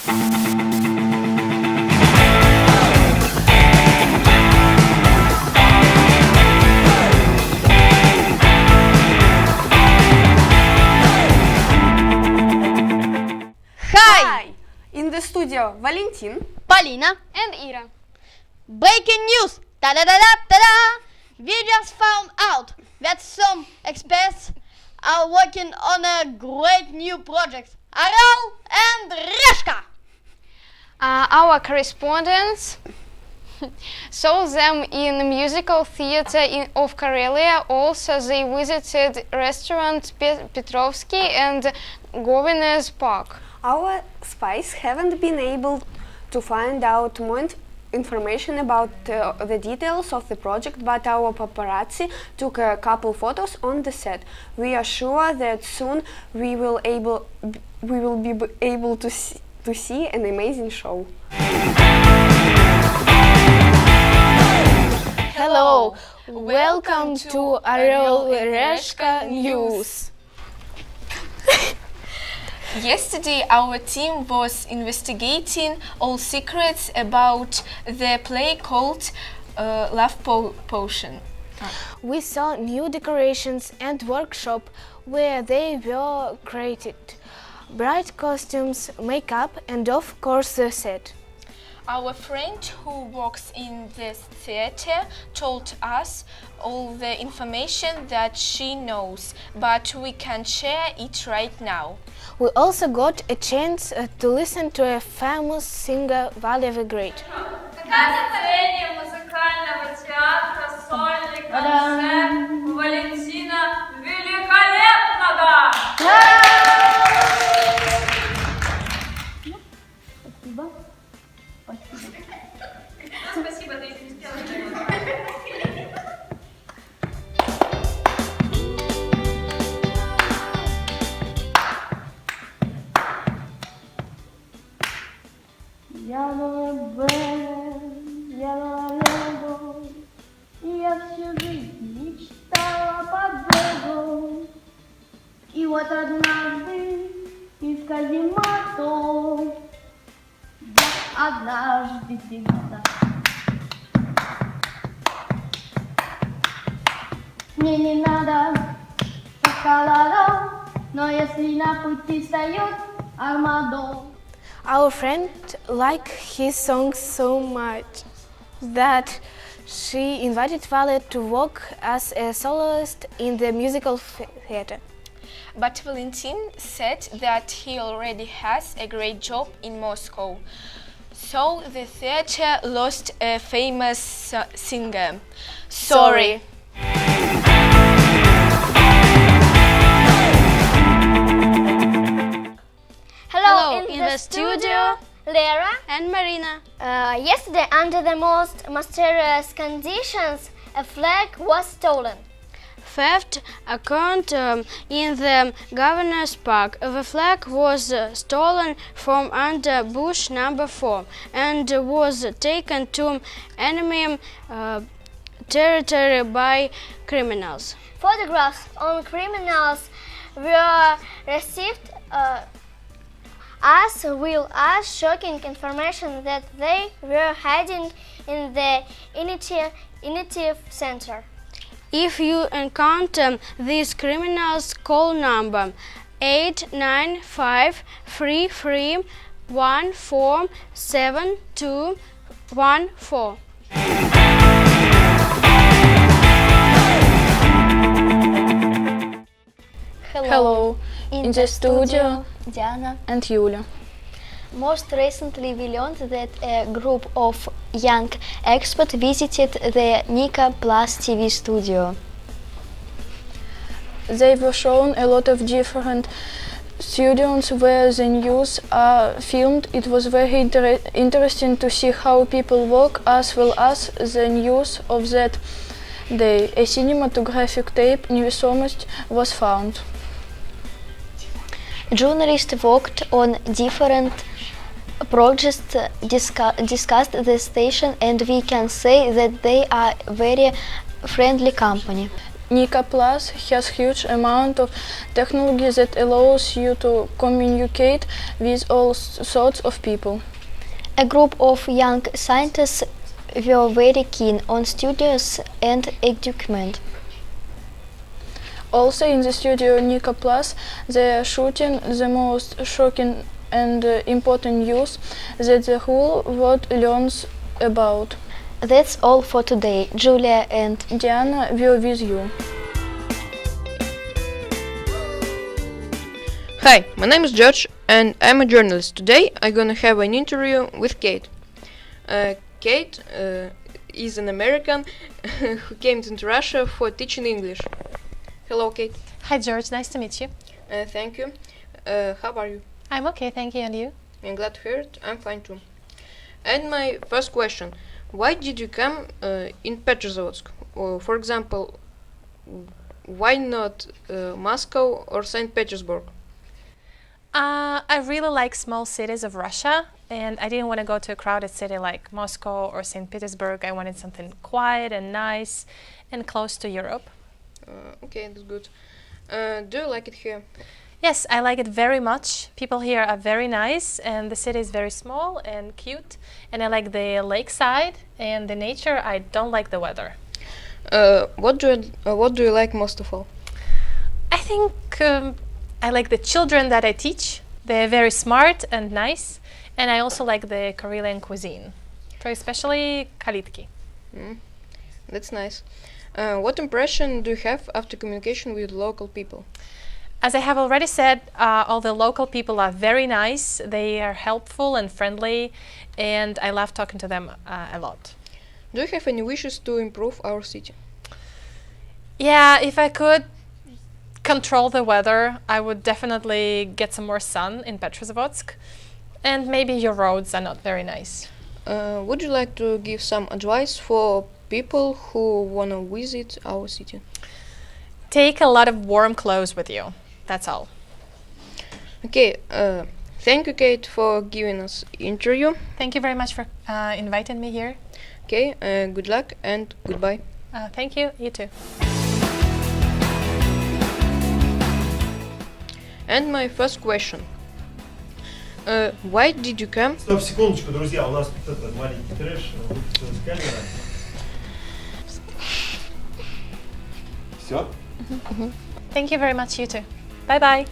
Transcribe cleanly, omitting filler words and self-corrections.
In the studio, Valentin, Полина and Ira. Breaking news! Ta-da-da-da-da-da! We just found out that some experts are working on a great new project. Орел and решка! Our correspondents saw them in musical theater of Karelia. Also, they visited restaurant Petrovsky and Governor's Park. our spies haven't been able to find out more information about the details of the project, but our paparazzi took a couple photos on the set. We are sure that soon we will be able to see an amazing show. Hello, welcome to Орел решка News. Yesterday, our team was investigating all secrets about the play called Love Potion. We saw new decorations and workshop where they were created. Bright costumes, makeup, and of course the set. Our friend who works in the theater told us all the information that she knows, but we can't share it right now. We also got a chance to listen to a famous singer Валя the Great. На сцене музыкального театра сольный концерт у Валентина великолепного! Спасибо, ты не успела. Я всю жизнь мечтала под Богом. И вот однажды из казематов я однажды всегда. Мне не надо шоколада, но если на пути встает Армадон. Our friend liked his songs so much that she invited Vale to work as a soloist in the musical theater. But Valentin said that he already has a great job in Moscow. So the theater lost a famous singer. Sorry. Hello, in the studio, Lera and Marina. Yesterday, under the most mysterious conditions, a flag was stolen. Theft occurred in the Governor's Park. The flag was stolen from under bush number 4 and was taken to enemy territory by criminals. Photographs on criminals were received as well as shocking information that they were hiding in the initiative center. If you encounter these criminals, call number 89533147214. Hello, in the studio, Diana and Yulia. Most recently, we learned that a group of young experts visited the Nika Plus TV studio. They were shown a lot of different studios where the news are filmed. It was very interesting to see how people work as well as the news of that day. A cinematographic tape «Невесомость» was found. Journalists worked on different projects, discussed the station, and we can say that they are very friendly company. Nika Plus has huge amount of technology that allows you to communicate with all sorts of people. A group of young scientists were very keen on studies and equipment. Also in the studio Nika Plus, they are shooting the most shocking and important news that the whole world learns about. That's all for today. Julia and Diana were with you. Hi, my name is George and I'm a journalist. Today I'm gonna have an interview with Kate. Kate is an American who came to Russia for teaching English. Hello, Kate. Hi, George. Nice to meet you. Thank you. How are you? I'm okay, thank you. And you? I'm glad to hear it. I'm fine too. And my first question: why did you come in Petrozavodsk? For example, why not Moscow or St. Petersburg? I really like small cities of Russia, and I didn't want to go to a crowded city like Moscow or St. Petersburg. I wanted something quiet and nice and close to Europe. Okay, that's good. Do you like it here? Yes, I like it very much. People here are very nice, and the city is very small and cute. And I like the lakeside and the nature. I don't like the weather. What do you like most of all? I think I like the children that I teach. They're very smart and nice. And I also like the Karelian cuisine, especially kalitki. That's nice. What impression do you have after communication with local people? As I have already said, all the local people are very nice. They are helpful and friendly, and I love talking to them a lot. Do you have any wishes to improve our city? Yeah, if I could control the weather, I would definitely get some more sun in Petrozavodsk. And maybe your roads are not very nice. Would you like to give some advice for people who want to visit our city? Take a lot of warm clothes with you. That's all. Okay, thank you, Kate, for giving us interview. Thank you very much for inviting me here. Okay, good luck and goodbye. Thank you. You too. And my first question. Why did you come? Стоп, секундочку, друзья, у нас тут этот маленький трэш, выключилась камера. Все? Thank you very much. You too. Bye bye.